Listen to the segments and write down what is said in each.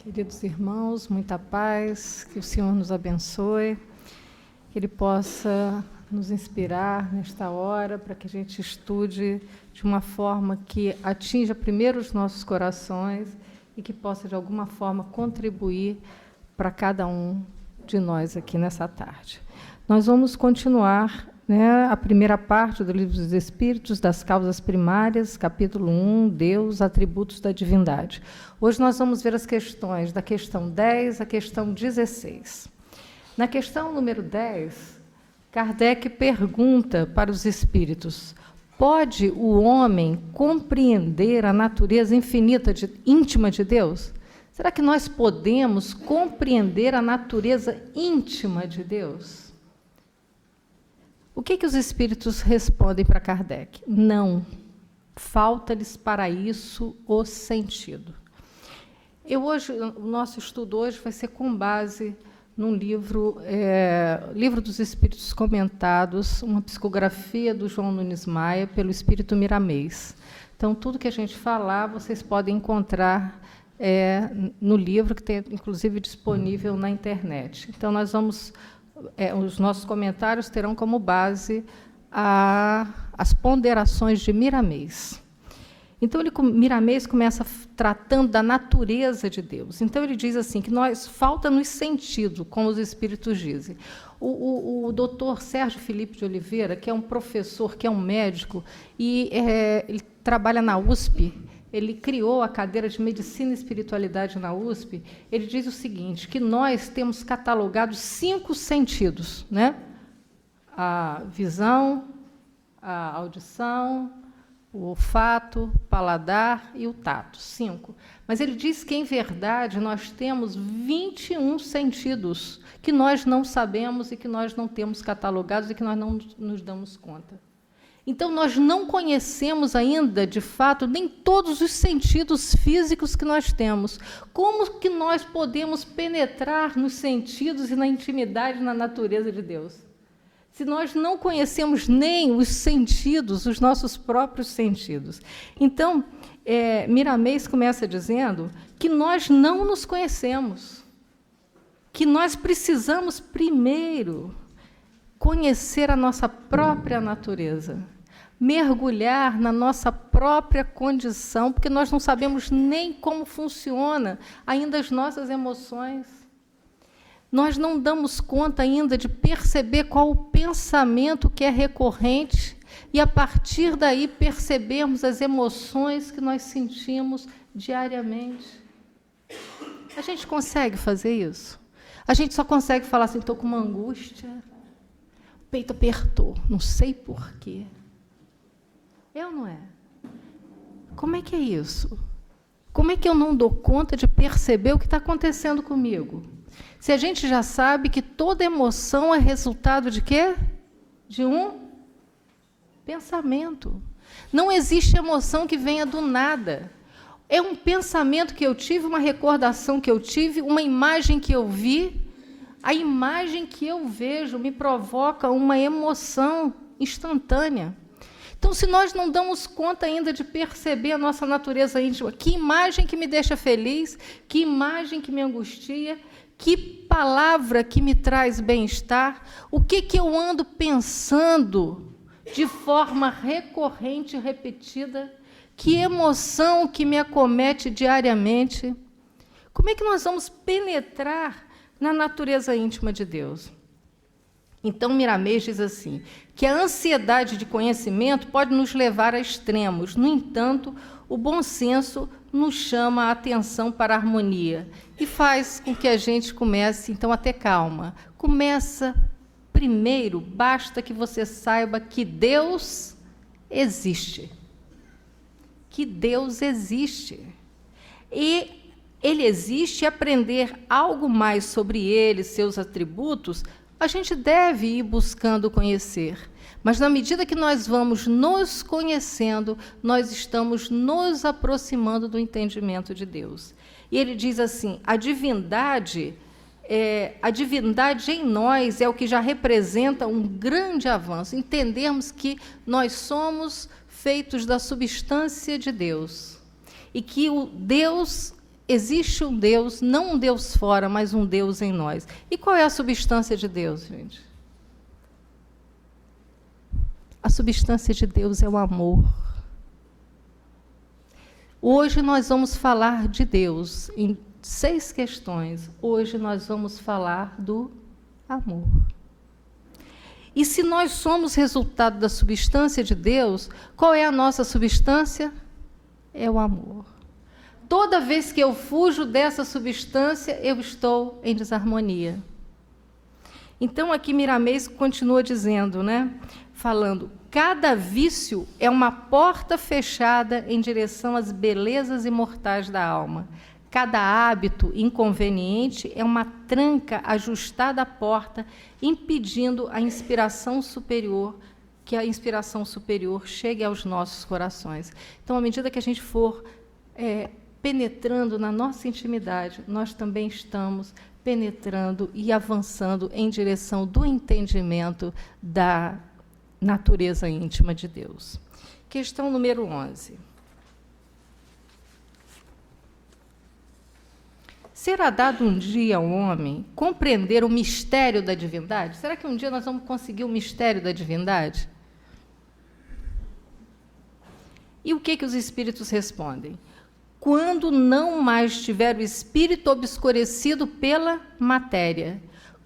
Queridos irmãos, muita paz, que o Senhor nos abençoe, que Ele possa nos inspirar nesta hora, para que a gente estude de uma forma que atinja primeiro os nossos corações e que possa, de alguma forma, contribuir para cada um de nós aqui nessa tarde. Nós vamos continuar a primeira parte do Livro dos Espíritos, das causas primárias, capítulo 1, Deus, atributos da divindade. Hoje nós vamos ver as questões da questão 10 à questão 16. Na questão número 10, Kardec pergunta para os espíritos: pode o homem compreender a natureza infinita, íntima de Deus? Será que nós podemos compreender a natureza íntima de Deus? O que os espíritos respondem para Kardec? Não. Falta-lhes para isso o sentido. O nosso estudo hoje vai ser com base num livro, Livro dos Espíritos Comentados, uma psicografia do João Nunes Maia, pelo Espírito Miramês. Então, tudo que a gente falar, vocês podem encontrar no livro, que tem, inclusive, disponível na internet. Então, nós vamos... os nossos comentários terão como base as ponderações de Miramês. Então, Miramês começa tratando da natureza de Deus. Então, ele diz assim, que falta-nos sentido, como os espíritos dizem. O doutor Sérgio Felipe de Oliveira, que é um professor, que é um médico, e ele trabalha na USP, ele criou a cadeira de Medicina e Espiritualidade na USP, ele diz o seguinte, que nós temos catalogado 5 sentidos, né? A visão, a audição, o olfato, o paladar e o tato, 5. Mas ele diz que, em verdade, nós temos 21 sentidos que nós não sabemos e que nós não temos catalogados e que nós não nos damos conta. Então, nós não conhecemos ainda, de fato, nem todos os sentidos físicos que nós temos. Como que nós podemos penetrar nos sentidos e na intimidade, na natureza de Deus? Se nós não conhecemos nem os sentidos, os nossos próprios sentidos. Então, Miramês começa dizendo que nós não nos conhecemos, que nós precisamos primeiro conhecer a nossa própria natureza, mergulhar na nossa própria condição, porque nós não sabemos nem como funciona ainda as nossas emoções. Nós não damos conta ainda de perceber qual o pensamento que é recorrente e, a partir daí, percebermos as emoções que nós sentimos diariamente. A gente consegue fazer isso? A gente só consegue falar assim, estou com uma angústia, o peito apertou, não sei por quê. É ou não é? Como é que é isso? Como é que eu não dou conta de perceber o que está acontecendo comigo? Se a gente já sabe que toda emoção é resultado de quê? De um pensamento. Não existe emoção que venha do nada. É um pensamento que eu tive, uma recordação que eu tive, uma imagem que eu vi. A imagem que eu vejo me provoca uma emoção instantânea. Então, se nós não damos conta ainda de perceber a nossa natureza íntima, que imagem que me deixa feliz, que imagem que me angustia, que palavra que me traz bem-estar, o que eu ando pensando de forma recorrente e repetida, que emoção que me acomete diariamente, como é que nós vamos penetrar na natureza íntima de Deus? Então, Miramês diz assim, que a ansiedade de conhecimento pode nos levar a extremos. No entanto, o bom senso nos chama a atenção para a harmonia e faz com que a gente comece, então, a ter calma. Começa, primeiro, basta que você saiba que Deus existe. Que Deus existe. E Ele existe, e aprender algo mais sobre Ele, seus atributos, a gente deve ir buscando conhecer. Mas, na medida que nós vamos nos conhecendo, nós estamos nos aproximando do entendimento de Deus. E ele diz assim, a divindade em nós é o que já representa um grande avanço. Entendermos que nós somos feitos da substância de Deus. E que o Deus existe um Deus, não um Deus fora, mas um Deus em nós. E qual é a substância de Deus, gente? A substância de Deus é o amor. Hoje nós vamos falar de Deus em 6 questões. Hoje nós vamos falar do amor. E se nós somos resultado da substância de Deus, qual é a nossa substância? É o amor. Toda vez que eu fujo dessa substância, eu estou em desarmonia. Então, aqui Miramês continua dizendo, né? Falando, cada vício é uma porta fechada em direção às belezas imortais da alma. Cada hábito inconveniente é uma tranca ajustada à porta, impedindo a inspiração superior, que a inspiração superior chegue aos nossos corações. Então, à medida que a gente for penetrando na nossa intimidade, nós também estamos penetrando e avançando em direção do entendimento da natureza íntima de Deus. Questão número 11. Será dado um dia ao homem compreender o mistério da divindade? Será que um dia nós vamos conseguir o mistério da divindade? E o que os espíritos respondem? Quando não mais tiver o espírito obscurecido pela matéria,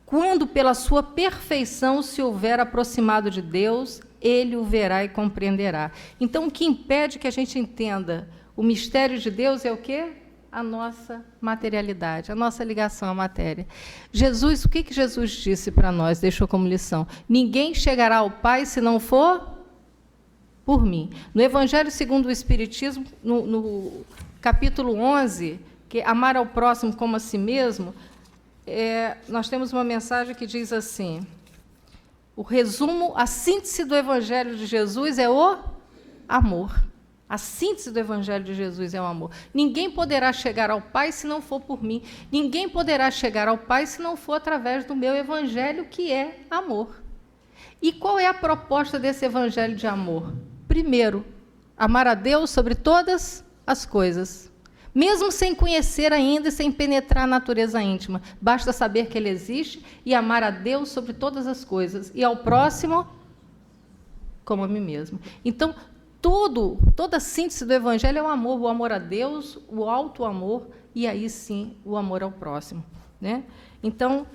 quando pela sua perfeição se houver aproximado de Deus, ele o verá e compreenderá. Então, o que impede que a gente entenda o mistério de Deus é o quê? A nossa materialidade, a nossa ligação à matéria. Jesus, o que Jesus disse para nós, deixou como lição? Ninguém chegará ao Pai se não for por mim. No Evangelho segundo o Espiritismo, no capítulo 11, que é amar ao próximo como a si mesmo, nós temos uma mensagem que diz assim, o resumo, a síntese do Evangelho de Jesus é o amor. A síntese do Evangelho de Jesus é o amor. Ninguém poderá chegar ao Pai se não for por mim. Ninguém poderá chegar ao Pai se não for através do meu Evangelho, que é amor. E qual é a proposta desse Evangelho de amor? Primeiro, amar a Deus sobre todas as coisas. Mesmo sem conhecer ainda e sem penetrar a natureza íntima. Basta saber que Ele existe e amar a Deus sobre todas as coisas. E ao próximo, como a mim mesmo. Então, toda a síntese do Evangelho é o amor a Deus, o alto amor, e aí sim o amor ao próximo. Né? Então,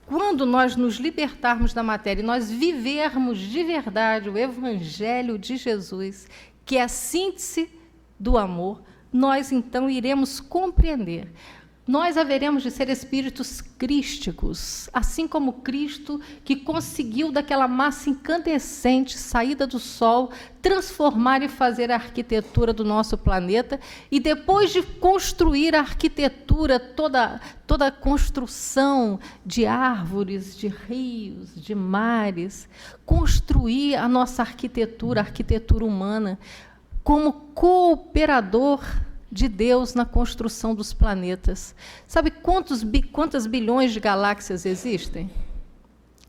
quando nós nos libertarmos da matéria e nós vivermos de verdade o Evangelho de Jesus, que é a síntese do amor, nós então iremos compreender. Nós haveremos de ser espíritos crísticos, assim como Cristo, que conseguiu daquela massa incandescente, saída do Sol, transformar e fazer a arquitetura do nosso planeta, e depois de construir a arquitetura, toda a construção de árvores, de rios, de mares, construir a nossa arquitetura, a arquitetura humana, como cooperador de Deus na construção dos planetas. Sabe quantas bilhões de galáxias existem?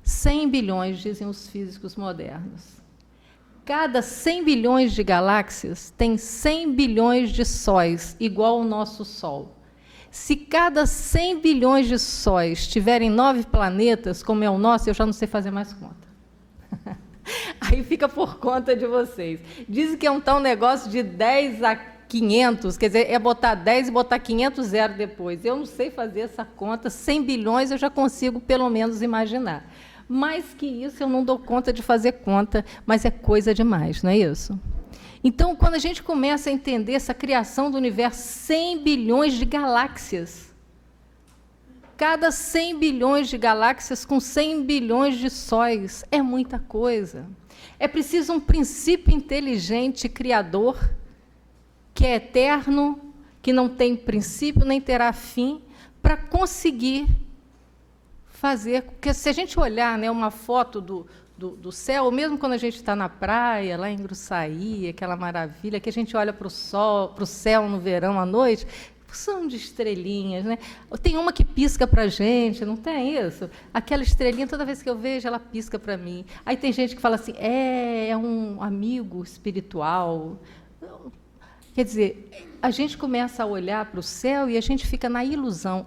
100 bilhões, dizem os físicos modernos. Cada 100 bilhões de galáxias tem 100 bilhões de sóis, igual ao nosso Sol. Se cada 100 bilhões de sóis tiverem 9 planetas, como é o nosso, eu já não sei fazer mais conta. Aí fica por conta de vocês. Dizem que é um tal negócio de 10 a 500, quer dizer, é botar 10 e botar 500 zero depois. Eu não sei fazer essa conta, 100 bilhões eu já consigo pelo menos imaginar. Mais que isso eu não dou conta de fazer conta, mas é coisa demais, não é isso? Então, quando a gente começa a entender essa criação do universo, 100 bilhões de galáxias, cada 100 bilhões de galáxias com 100 bilhões de sóis, é muita coisa. É preciso um princípio inteligente, criador, que é eterno, que não tem princípio nem terá fim, para conseguir fazer. Porque se a gente olhar, né, uma foto do céu, mesmo quando a gente está na praia, lá em Gruçaí, aquela maravilha, que a gente olha para o céu no verão à noite, são de estrelinhas, né? Tem uma que pisca para a gente, não tem isso? Aquela estrelinha, toda vez que eu vejo, ela pisca para mim. Aí tem gente que fala assim, é um amigo espiritual. Quer dizer, a gente começa a olhar para o céu e a gente fica na ilusão,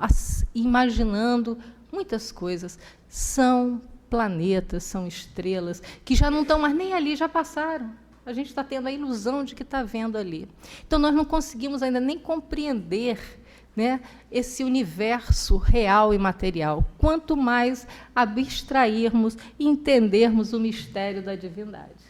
imaginando muitas coisas. São planetas, são estrelas, que já não estão mais nem ali, já passaram. A gente está tendo a ilusão de que está vendo ali. Então, nós não conseguimos ainda nem compreender, né, esse universo real e material, quanto mais abstrairmos e entendermos o mistério da divindade.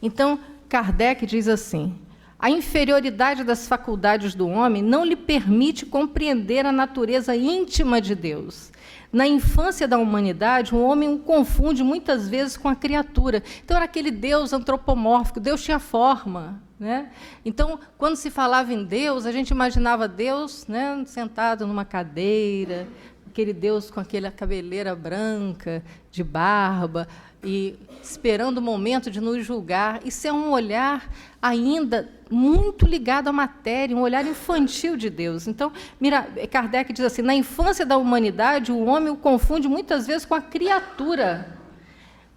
Então, Kardec diz assim: a inferioridade das faculdades do homem não lhe permite compreender a natureza íntima de Deus. Na infância da humanidade, o homem o confunde muitas vezes com a criatura. Então, era aquele Deus antropomórfico, Deus tinha forma, né? Então, quando se falava em Deus, a gente imaginava Deus, né, sentado numa cadeira, aquele Deus com aquela cabeleira branca, de barba, e esperando o momento de nos julgar. Isso é um olhar ainda muito ligado à matéria, um olhar infantil de Deus. Então, Kardec diz assim: na infância da humanidade, o homem o confunde muitas vezes com a criatura,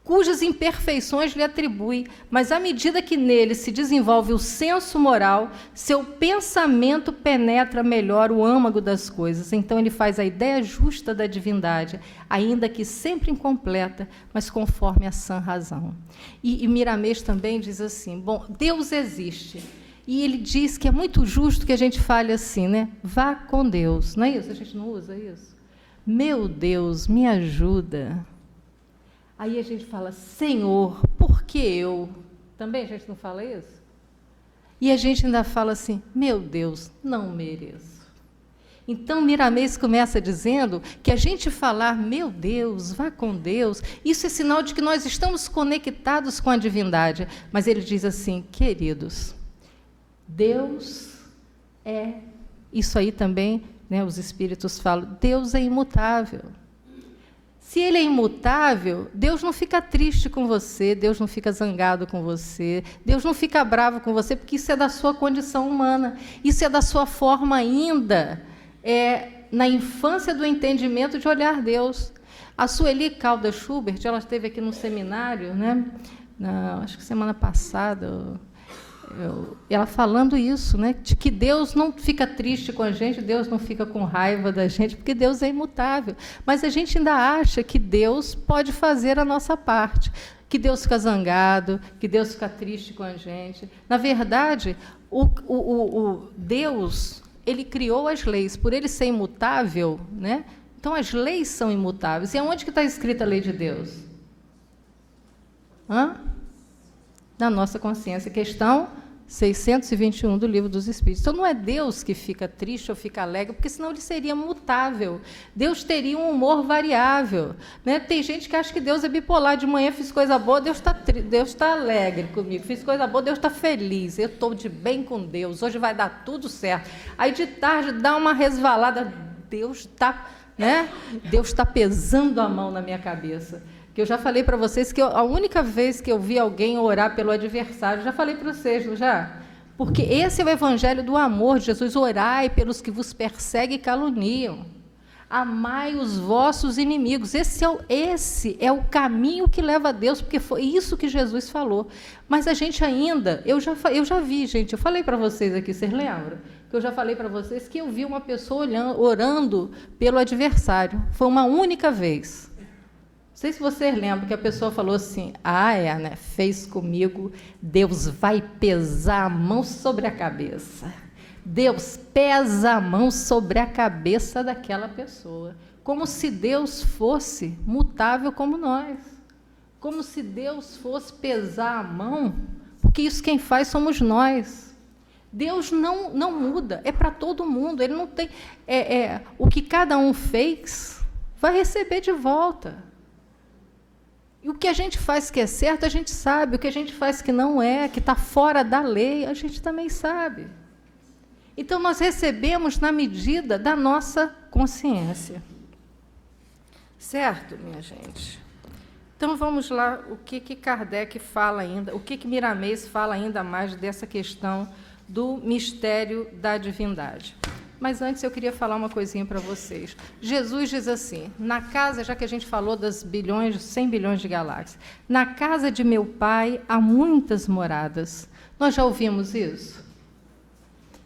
cujas imperfeições lhe atribui, mas à medida que nele se desenvolve o senso moral, seu pensamento penetra melhor o âmago das coisas. Então, ele faz a ideia justa da divindade, ainda que sempre incompleta, mas conforme a sã razão. E Miramês também diz assim: bom, Deus existe, e ele diz que é muito justo que a gente fale assim, né? Vá com Deus. Não é isso? A gente não usa isso? Meu Deus, me ajuda. Aí a gente fala: Senhor, por que eu? Também a gente não fala isso? E a gente ainda fala assim: meu Deus, não mereço. Então, Miramês começa dizendo que a gente falar, meu Deus, vá com Deus, isso é sinal de que nós estamos conectados com a divindade. Mas ele diz assim: queridos, Deus é... Isso aí também, né, os espíritos falam, Deus é imutável. Se ele é imutável, Deus não fica triste com você, Deus não fica zangado com você, Deus não fica bravo com você, porque isso é da sua condição humana, isso é da sua forma ainda, na infância do entendimento de olhar Deus. A Sueli Caldas Schubert, ela esteve aqui no seminário, né, acho que semana passada, ela falando isso, né, de que Deus não fica triste com a gente, Deus não fica com raiva da gente, porque Deus é imutável. Mas a gente ainda acha que Deus pode fazer a nossa parte, que Deus fica zangado, que Deus fica triste com a gente. Na verdade, o Deus, ele criou as leis, por ele ser imutável, né? Então as leis são imutáveis. E aonde que está escrita a lei de Deus? Na nossa consciência, questão 621 do Livro dos Espíritos. Então, não é Deus que fica triste ou fica alegre, porque senão ele seria mutável. Deus teria um humor variável, né? Tem gente que acha que Deus é bipolar. De manhã fiz coisa boa, Deus está alegre comigo. Fiz coisa boa, Deus está feliz. Eu estou de bem com Deus, hoje vai dar tudo certo. Aí, de tarde, dá uma resvalada, Deus está, né? Deus está pesando a mão na minha cabeça. Que eu já falei para vocês que a única vez que eu vi alguém orar pelo adversário, já falei para vocês, não já? Porque esse é o evangelho do amor de Jesus: orai pelos que vos perseguem e caluniam, amai os vossos inimigos. Esse é o caminho que leva a Deus, porque foi isso que Jesus falou. Mas a gente ainda, eu já vi, gente, eu falei para vocês aqui, vocês lembram? Que eu já falei para vocês que eu vi uma pessoa orando pelo adversário, foi uma única vez. Não sei se vocês lembram que a pessoa falou assim: né? Fez comigo, Deus vai pesar a mão sobre a cabeça. Deus pesa a mão sobre a cabeça daquela pessoa. Como se Deus fosse mutável como nós. Como se Deus fosse pesar a mão, porque isso quem faz somos nós. Deus não muda, é para todo mundo. Ele não tem... o que cada um fez, vai receber de volta. E o que a gente faz que é certo, a gente sabe. O que a gente faz que não é, que está fora da lei, a gente também sabe. Então, nós recebemos na medida da nossa consciência. Certo, minha gente? Então, vamos lá, o que Kardec fala ainda, o que Miramês fala ainda mais dessa questão do mistério da divindade. Mas antes eu queria falar uma coisinha para vocês. Jesus diz assim, na casa, já que a gente falou das 100 bilhões de galáxias, na casa de meu Pai há muitas moradas. Nós já ouvimos isso?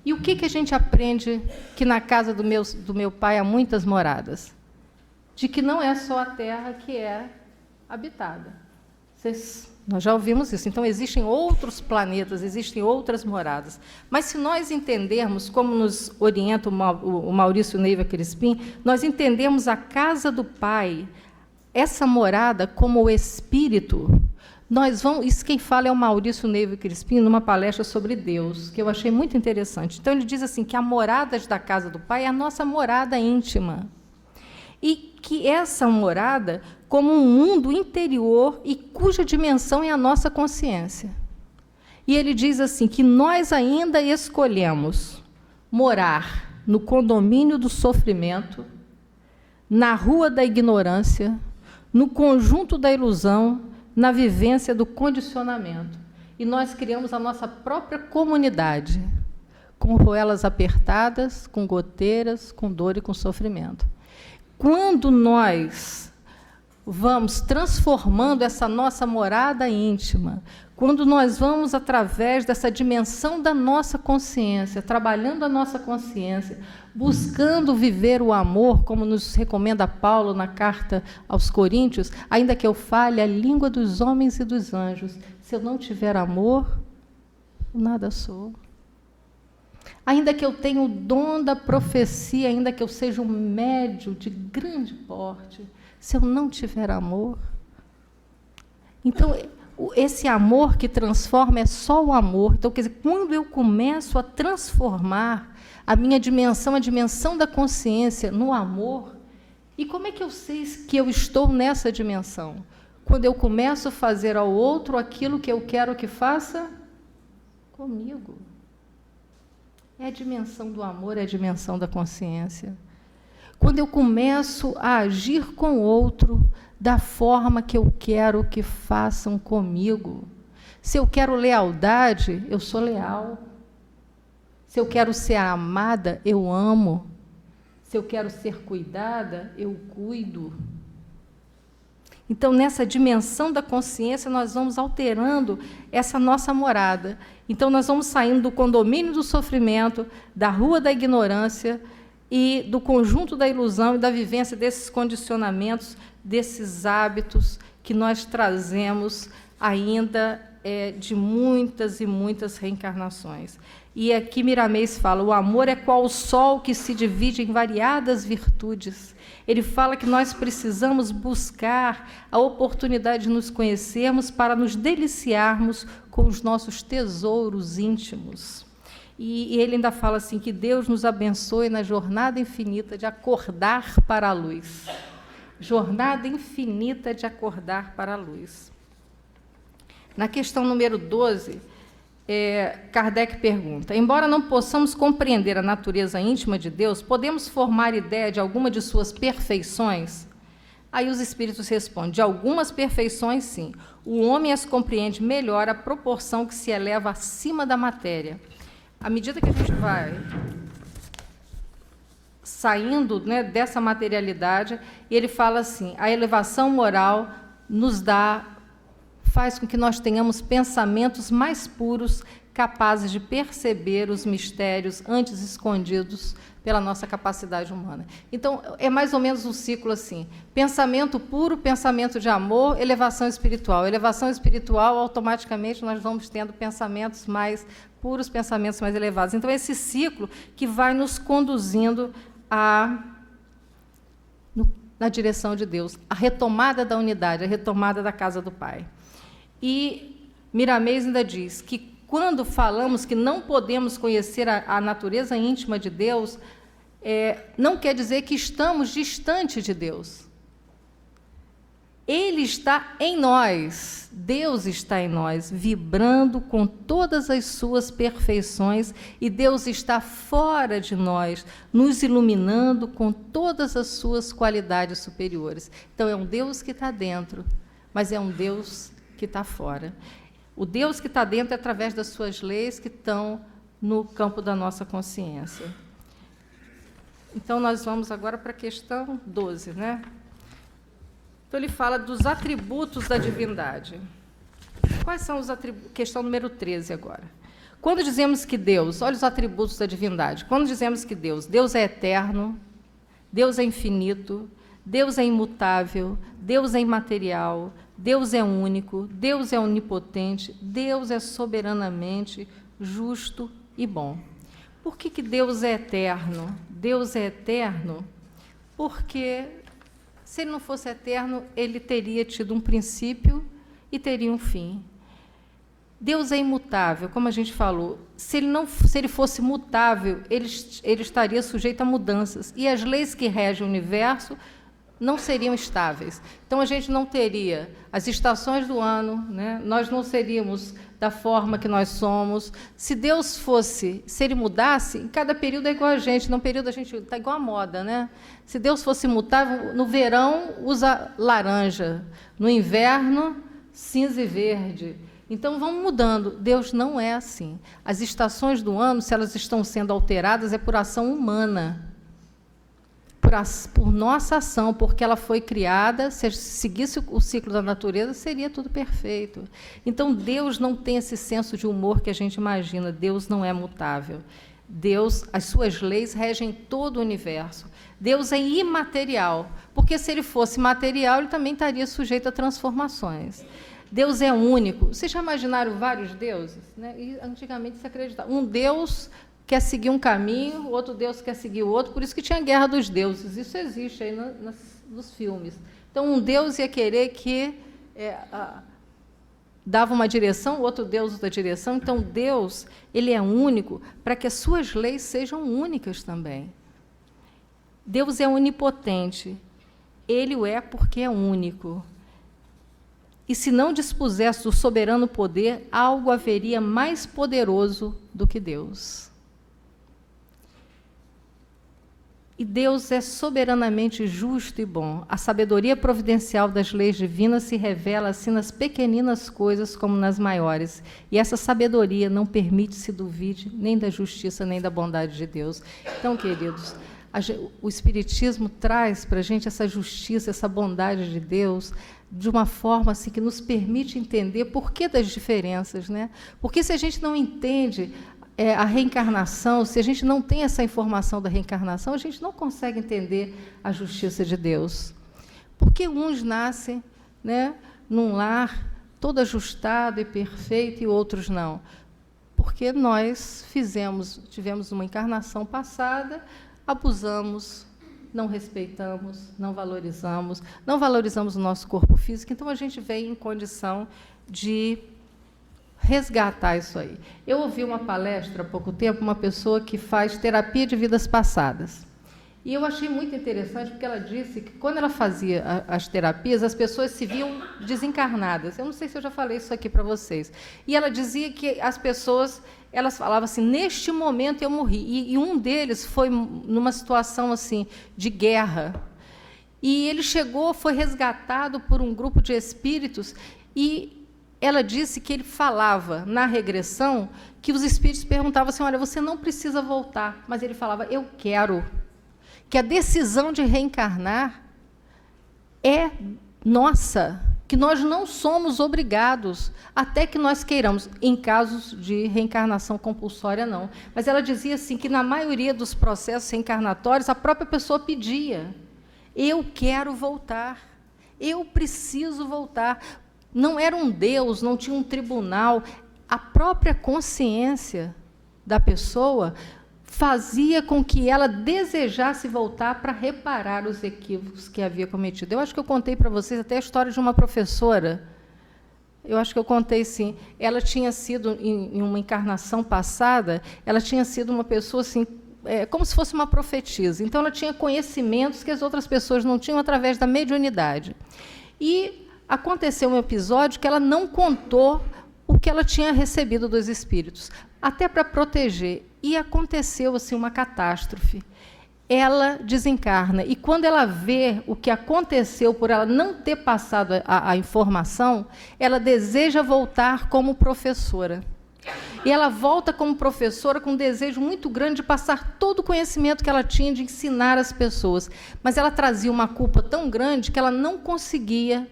E o que a gente aprende que na casa do meu pai há muitas moradas? De que não é só a terra que é habitada. Nós já ouvimos isso. Então, existem outros planetas, existem outras moradas. Mas, se nós entendermos, como nos orienta o Maurício Neiva Crispim, nós entendemos a casa do Pai, essa morada, como o Espírito. Isso quem fala é o Maurício Neiva Crispim, numa palestra sobre Deus, que eu achei muito interessante. Então, ele diz assim, que a morada da casa do Pai é a nossa morada íntima. E que essa morada, como um mundo interior e cuja dimensão é a nossa consciência. E ele diz assim, que nós ainda escolhemos morar no condomínio do sofrimento, na rua da ignorância, no conjunto da ilusão, na vivência do condicionamento. E nós criamos a nossa própria comunidade, com roelas apertadas, com goteiras, com dor e com sofrimento. Quando nós vamos transformando essa nossa morada íntima, quando nós vamos, através dessa dimensão da nossa consciência, trabalhando a nossa consciência, buscando viver o amor, como nos recomenda Paulo na carta aos Coríntios, ainda que eu fale a língua dos homens e dos anjos, se eu não tiver amor, nada sou. Ainda que eu tenha o dom da profecia, ainda que eu seja um médium de grande porte, se eu não tiver amor. Então, esse amor que transforma é só o amor. Então, quer dizer, quando eu começo a transformar a minha dimensão, a dimensão da consciência, no amor, e como é que eu sei que eu estou nessa dimensão? Quando eu começo a fazer ao outro aquilo que eu quero que faça comigo. É a dimensão do amor, é a dimensão da consciência. Quando eu começo a agir com o outro da forma que eu quero que façam comigo. Se eu quero lealdade, eu sou leal. Se eu quero ser amada, eu amo. Se eu quero ser cuidada, eu cuido. Então, nessa dimensão da consciência, nós vamos alterando essa nossa morada. Então, nós vamos saindo do condomínio do sofrimento, da rua da ignorância e do conjunto da ilusão e da vivência desses condicionamentos, desses hábitos que nós trazemos ainda de muitas e muitas reencarnações. E aqui Miramês fala, o amor é qual o sol que se divide em variadas virtudes. Ele fala que nós precisamos buscar a oportunidade de nos conhecermos para nos deliciarmos com os nossos tesouros íntimos. E ele ainda fala assim, que Deus nos abençoe na jornada infinita de acordar para a luz. Jornada infinita de acordar para a luz. Na questão número 12, Kardec pergunta, embora não possamos compreender a natureza íntima de Deus, podemos formar ideia de alguma de suas perfeições? Aí os espíritos respondem, de algumas perfeições, sim. O homem as compreende melhor à proporção que se eleva acima da matéria. À medida que a gente vai saindo, né, dessa materialidade, ele fala assim, a elevação moral faz com que nós tenhamos pensamentos mais puros, capazes de perceber os mistérios antes escondidos pela nossa capacidade humana. Então, é mais ou menos um ciclo assim, pensamento puro, pensamento de amor, elevação espiritual. Elevação espiritual, automaticamente, nós vamos tendo pensamentos mais puros, pensamentos mais elevados. Então, esse ciclo que vai nos conduzindo na direção de Deus, a retomada da unidade, a retomada da casa do Pai. E Miramês ainda diz que, quando falamos que não podemos conhecer a natureza íntima de Deus, não quer dizer que estamos distante de Deus. Ele está em nós, Deus está em nós, vibrando com todas as suas perfeições, e Deus está fora de nós, nos iluminando com todas as suas qualidades superiores. Então, é um Deus que está dentro, mas é um Deus que está fora. O Deus que está dentro é através das suas leis que estão no campo da nossa consciência. Então, nós vamos agora para a questão 12, né? Então, ele fala dos atributos da divindade. Quais são os atributos? Questão número 13 agora. Quando dizemos que Deus, olha os atributos da divindade, quando dizemos que Deus é eterno, Deus é infinito, Deus é imutável, Deus é imaterial, Deus é único, Deus é onipotente, Deus é soberanamente justo e bom. Por que Deus é eterno? Deus é eterno porque, se ele não fosse eterno, ele teria tido um princípio e teria um fim. Deus é imutável, como a gente falou. Se ele fosse mutável, ele estaria sujeito a mudanças. E as leis que regem o universo não seriam estáveis. Então, a gente não teria as estações do ano, né? Nós não seríamos da forma que nós somos. Se Deus fosse, se ele mudasse, em cada período é igual a gente. Num período a gente está igual a moda, né? Se Deus fosse mutável, no verão usa laranja, no inverno, cinza e verde. Então, vão mudando. Deus não é assim. As estações do ano, se elas estão sendo alteradas, é por ação humana. Por nossa ação, porque ela foi criada, se seguisse o ciclo da natureza, seria tudo perfeito. Então, Deus não tem esse senso de humor que a gente imagina. Deus não é mutável. Deus, as suas leis regem todo o universo. Deus é imaterial, porque se ele fosse material, ele também estaria sujeito a transformações. Deus é único. Vocês já imaginaram vários deuses? Né? E, antigamente se acreditava. Um Deus quer seguir um caminho, o outro Deus quer seguir o outro, por isso que tinha a guerra dos deuses. Isso existe aí nos filmes. Então, um Deus ia querer que dava uma direção, o outro Deus outra direção. Então, Deus, ele é único para que as suas leis sejam únicas também. Deus é onipotente. Ele o é porque é único. E se não dispusesse do soberano poder, algo haveria mais poderoso do que Deus. E Deus é soberanamente justo e bom. A sabedoria providencial das leis divinas se revela assim nas pequeninas coisas como nas maiores. E essa sabedoria não permite se duvide nem da justiça nem da bondade de Deus. Então, queridos, o Espiritismo traz para a gente essa justiça, essa bondade de Deus, de uma forma assim, que nos permite entender por que das diferenças. Né? Porque se a gente não entende a reencarnação, se a gente não tem essa informação da reencarnação, a gente não consegue entender a justiça de Deus. Porque uns nascem, né, num lar todo ajustado e perfeito e outros não? Porque nós tivemos uma encarnação passada, abusamos, não respeitamos, não valorizamos o nosso corpo físico, então a gente vem em condição de resgatar isso aí. Eu ouvi uma palestra há pouco tempo, uma pessoa que faz terapia de vidas passadas. E eu achei muito interessante, porque ela disse que, quando ela fazia as terapias, as pessoas se viam desencarnadas. Eu não sei se eu já falei isso aqui para vocês. E ela dizia que as pessoas, elas falavam assim, neste momento eu morri. E um deles foi numa situação assim, de guerra. E ele foi resgatado por um grupo de espíritos, e ela disse que ele falava, na regressão, que os espíritos perguntavam assim, olha, você não precisa voltar. Mas ele falava, eu quero. Que a decisão de reencarnar é nossa, que nós não somos obrigados, até que nós queiramos, em casos de reencarnação compulsória, não. Mas ela dizia assim, que na maioria dos processos reencarnatórios, a própria pessoa pedia, eu quero voltar, eu preciso voltar. Não era um Deus, não tinha um tribunal. A própria consciência da pessoa fazia com que ela desejasse voltar para reparar os equívocos que havia cometido. Eu acho que eu contei para vocês até a história de uma professora. Eu acho que eu contei, sim. Ela tinha sido, em uma encarnação passada, ela tinha sido uma pessoa assim, como se fosse uma profetisa. Então, ela tinha conhecimentos que as outras pessoas não tinham através da mediunidade. E aconteceu um episódio que ela não contou o que ela tinha recebido dos espíritos, até para proteger. E aconteceu assim, uma catástrofe. Ela desencarna, e quando ela vê o que aconteceu por ela não ter passado a informação, ela deseja voltar como professora. E ela volta como professora com um desejo muito grande de passar todo o conhecimento que ela tinha, de ensinar as pessoas. Mas ela trazia uma culpa tão grande que ela não conseguia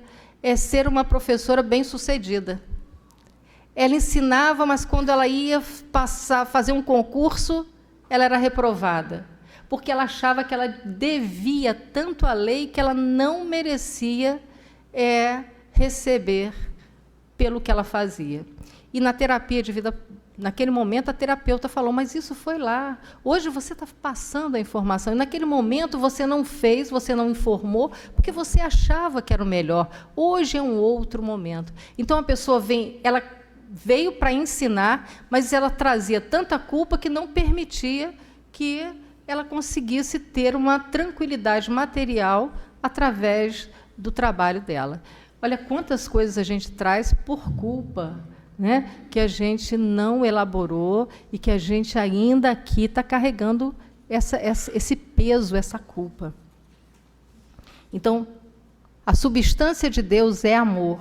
ser uma professora bem-sucedida. Ela ensinava, mas quando ela ia fazer um concurso, ela era reprovada, porque ela achava que ela devia tanto à lei que ela não merecia receber pelo que ela fazia. E na terapia de vida, naquele momento, a terapeuta falou, mas isso foi lá. Hoje você está passando a informação. E naquele momento você não fez, você não informou, porque você achava que era o melhor. Hoje é um outro momento. Então, a pessoa ela veio para ensinar, mas ela trazia tanta culpa que não permitia que ela conseguisse ter uma tranquilidade material através do trabalho dela. Olha quantas coisas a gente traz por culpa, né, que a gente não elaborou e que a gente ainda aqui está carregando esse peso, essa culpa. Então, a substância de Deus é amor.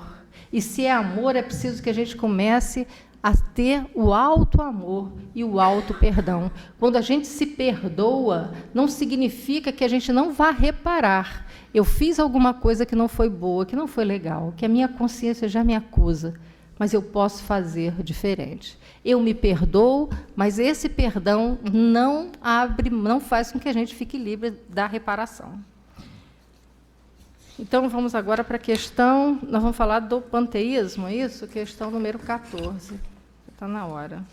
E se é amor, é preciso que a gente comece a ter o auto-amor e o auto-perdão. Quando a gente se perdoa, não significa que a gente não vá reparar. Eu fiz alguma coisa que não foi boa, que não foi legal, que a minha consciência já me acusa, mas eu posso fazer diferente. Eu me perdoo, mas esse perdão não faz com que a gente fique livre da reparação. Então, vamos agora para a questão, nós vamos falar do panteísmo, é isso? Questão número 14. Está na hora.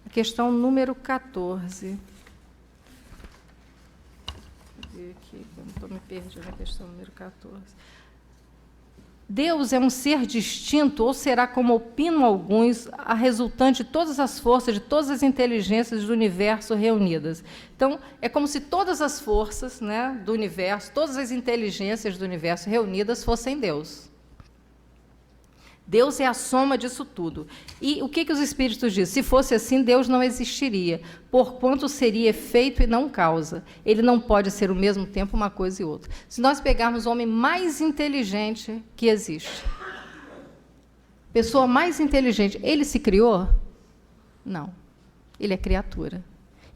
A questão número 14. Vou ver aqui, eu não estou me perdendo na questão número 14. Deus é um ser distinto, ou será, como opinam alguns, a resultante de todas as forças, de todas as inteligências do universo reunidas. Então, é como se todas as forças, né, do universo, todas as inteligências do universo reunidas fossem Deus. Deus é a soma disso tudo. E o que os Espíritos dizem? Se fosse assim, Deus não existiria, porquanto seria efeito e não causa. Ele não pode ser ao mesmo tempo uma coisa e outra. Se nós pegarmos o homem mais inteligente que existe, pessoa mais inteligente, ele se criou? Não. Ele é criatura.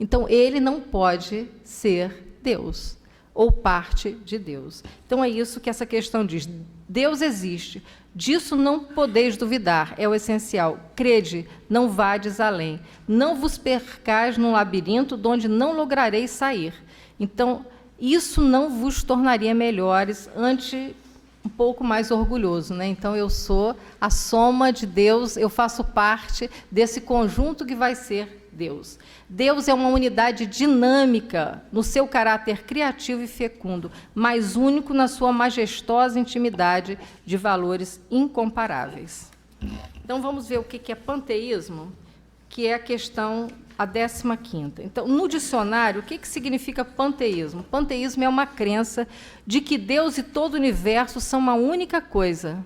Então, ele não pode ser Deus, ou parte de Deus. Então, é isso que essa questão diz. Deus existe. Disso não podeis duvidar, é o essencial. Crede, não vades além. Não vos percais num labirinto de onde não lograreis sair. Então, isso não vos tornaria melhores, antes um pouco mais orgulhoso, né? Então, eu sou a soma de Deus, eu faço parte desse conjunto que vai ser Deus. Deus é uma unidade dinâmica no seu caráter criativo e fecundo, mas único na sua majestosa intimidade de valores incomparáveis. Então, vamos ver o que é panteísmo, que é a questão, a 15ª. Então, no dicionário, o que significa panteísmo? Panteísmo é uma crença de que Deus e todo o universo são uma única coisa,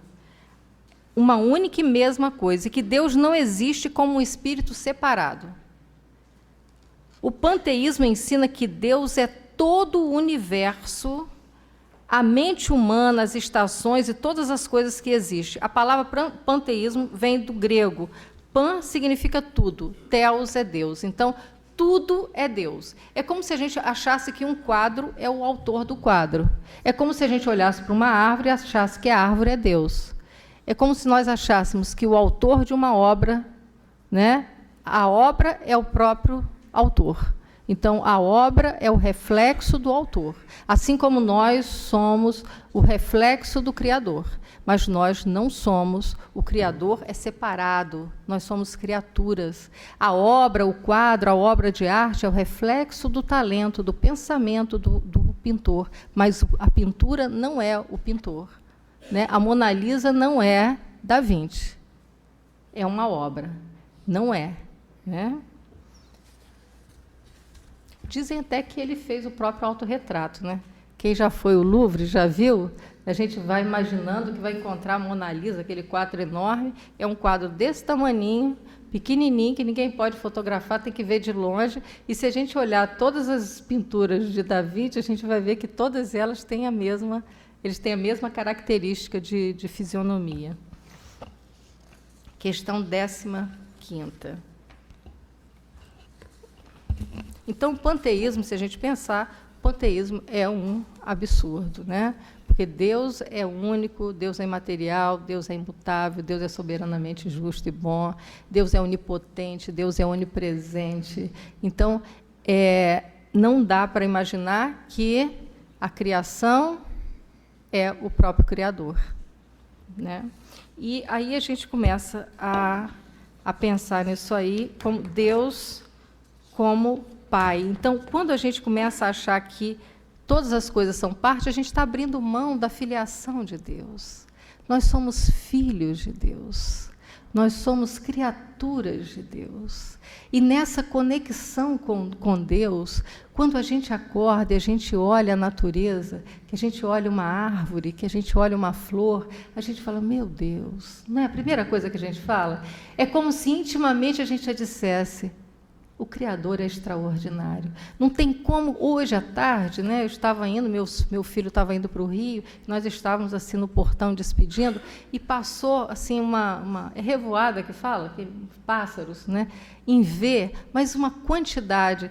uma única e mesma coisa, e que Deus não existe como um espírito separado. O panteísmo ensina que Deus é todo o universo, a mente humana, as estações e todas as coisas que existem. A palavra panteísmo vem do grego. Pan significa tudo, theos é Deus. Então, tudo é Deus. É como se a gente achasse que um quadro é o autor do quadro. É como se a gente olhasse para uma árvore e achasse que a árvore é Deus. É como se nós achássemos que o autor de uma obra, né, a obra é o próprio autor. Então, a obra é o reflexo do autor, assim como nós somos o reflexo do Criador, mas nós não somos, o Criador é separado, nós somos criaturas. A obra, o quadro, a obra de arte é o reflexo do talento, do pensamento do pintor, mas a pintura não é o pintor, né? A Mona Lisa não é Da Vinci, é uma obra, não é, né? Dizem até que ele fez o próprio autorretrato, né? Quem já foi ao Louvre, já viu? A gente vai imaginando que vai encontrar a Mona Lisa, aquele quadro enorme. É um quadro desse tamaninho, pequenininho, que ninguém pode fotografar, tem que ver de longe. E se a gente olhar todas as pinturas de Da Vinci, a gente vai ver que todas elas têm eles têm a mesma característica de fisionomia. Questão 15ª. Então, o panteísmo, se a gente pensar, o panteísmo é um absurdo, né? Porque Deus é único, Deus é imaterial, Deus é imutável, Deus é soberanamente justo e bom, Deus é onipotente, Deus é onipresente. Então, não dá para imaginar que a criação é o próprio Criador, né? E aí a gente começa a pensar nisso aí, como Deus como Pai. Então, quando a gente começa a achar que todas as coisas são parte, a gente está abrindo mão da filiação de Deus. Nós somos filhos de Deus. Nós somos criaturas de Deus. E nessa conexão com Deus, quando a gente acorda e a gente olha a natureza, que a gente olha uma árvore, que a gente olha uma flor, a gente fala, meu Deus, não é a primeira coisa que a gente fala? É como se intimamente a gente já dissesse, o Criador é extraordinário. Não tem como, hoje à tarde, né, eu estava indo, meu filho estava indo para o Rio, nós estávamos assim no portão despedindo, e passou assim uma revoada que fala, pássaros, né, em V, mas uma quantidade,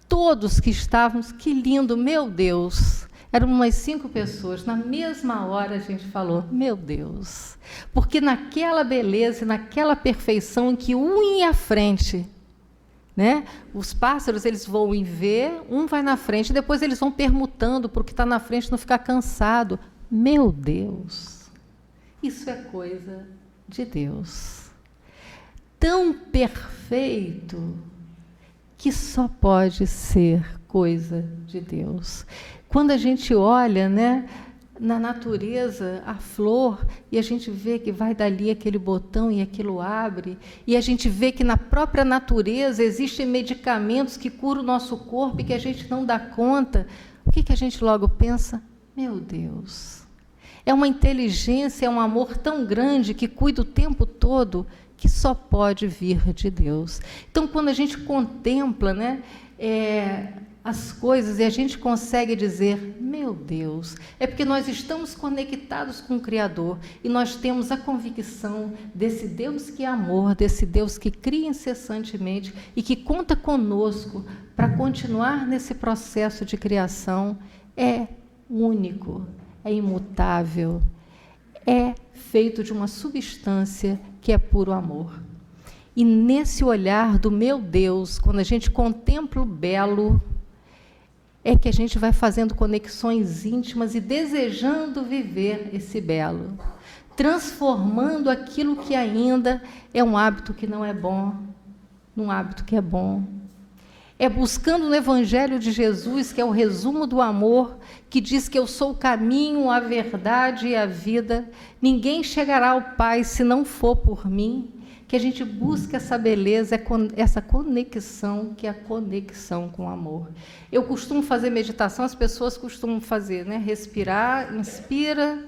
todos que estávamos, que lindo, meu Deus, eram umas 5 pessoas, na mesma hora a gente falou, meu Deus, porque naquela beleza, naquela perfeição em que um ia à frente, né? Os pássaros, eles voam em V, um vai na frente, depois eles vão permutando para o que está na frente não ficar cansado. Meu Deus, isso é coisa de Deus. Tão perfeito que só pode ser coisa de Deus. Quando a gente olha, né, na natureza, a flor, e a gente vê que vai dali aquele botão e aquilo abre, e a gente vê que na própria natureza existem medicamentos que curam o nosso corpo e que a gente não dá conta, o que a gente logo pensa? Meu Deus, é uma inteligência, é um amor tão grande que cuida o tempo todo, que só pode vir de Deus. Então, quando a gente contempla, né, as coisas e a gente consegue dizer, meu Deus, é porque nós estamos conectados com o Criador e nós temos a convicção desse Deus que é amor, desse Deus que cria incessantemente e que conta conosco para continuar nesse processo de criação. É único, é imutável, é feito de uma substância que é puro amor. E nesse olhar do meu Deus, quando a gente contempla o belo, é que a gente vai fazendo conexões íntimas e desejando viver esse belo, transformando aquilo que ainda é um hábito que não é bom, num hábito que é bom. É buscando no Evangelho de Jesus, que é o resumo do amor, que diz que eu sou o caminho, a verdade e a vida. Ninguém chegará ao Pai se não for por mim. Que a gente busca essa beleza, essa conexão, que é a conexão com o amor. Eu costumo fazer meditação, as pessoas costumam fazer, né? Respirar, inspira,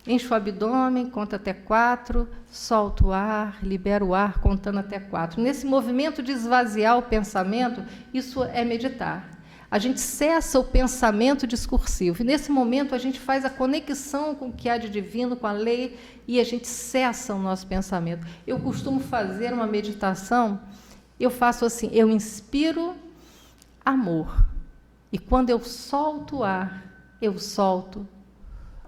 enche o abdômen, conta até 4, solta o ar, libera o ar, contando até 4. Nesse movimento de esvaziar o pensamento, isso é meditar. A gente cessa o pensamento discursivo. E, nesse momento, a gente faz a conexão com o que há de divino, com a lei, e a gente cessa o nosso pensamento. Eu costumo fazer uma meditação, eu faço assim, eu inspiro amor. E, quando eu solto o ar, eu solto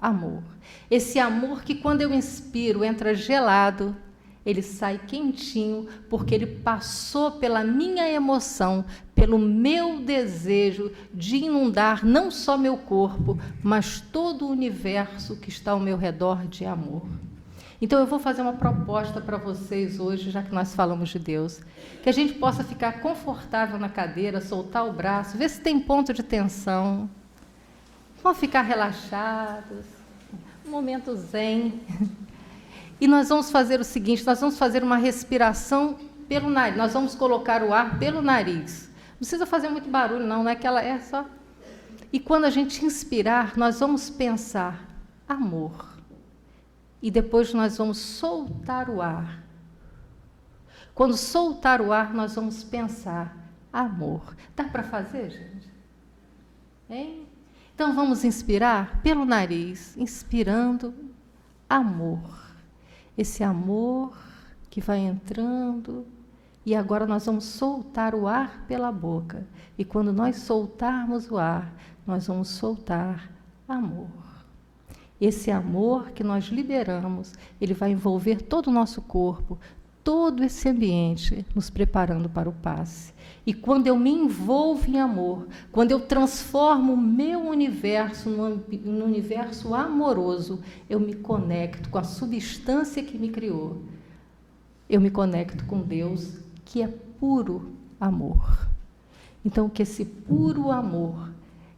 amor. Esse amor que, quando eu inspiro, entra gelado, ele sai quentinho, porque ele passou pela minha emoção, pelo meu desejo de inundar não só meu corpo, mas todo o universo que está ao meu redor de amor. Então, eu vou fazer uma proposta para vocês hoje, já que nós falamos de Deus, que a gente possa ficar confortável na cadeira, soltar o braço, ver se tem ponto de tensão, vamos ficar relaxados, um momento zen. E nós vamos fazer o seguinte, nós vamos fazer uma respiração pelo nariz, nós vamos colocar o ar pelo nariz. Não precisa fazer muito barulho, não é que ela é só... E quando a gente inspirar, nós vamos pensar amor. E depois nós vamos soltar o ar. Quando soltar o ar, nós vamos pensar amor. Dá para fazer, gente? Hein? Então, vamos inspirar pelo nariz, inspirando amor. Esse amor que vai entrando, e agora nós vamos soltar o ar pela boca. E quando nós soltarmos o ar, nós vamos soltar amor. esse amor que nós liberamos, ele vai envolver todo o nosso corpo, todo esse ambiente, nos preparando para o passe. E quando eu me envolvo em amor, quando eu transformo o meu universo num universo amoroso, eu me conecto com a substância que me criou. Eu me conecto com Deus, que é puro amor. Então, que esse puro amor,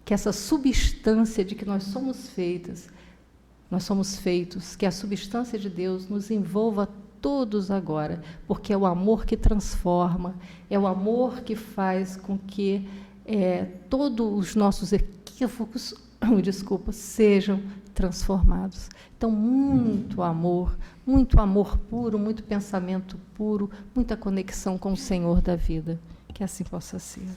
que essa substância de que nós somos feitos, que a substância de Deus nos envolva todos agora, porque é o amor que transforma, é o amor que faz com que todos os nossos equívocos, sejam transformados. Então, muito amor puro, muito pensamento puro, muita conexão com o Senhor da vida. Que assim possa ser.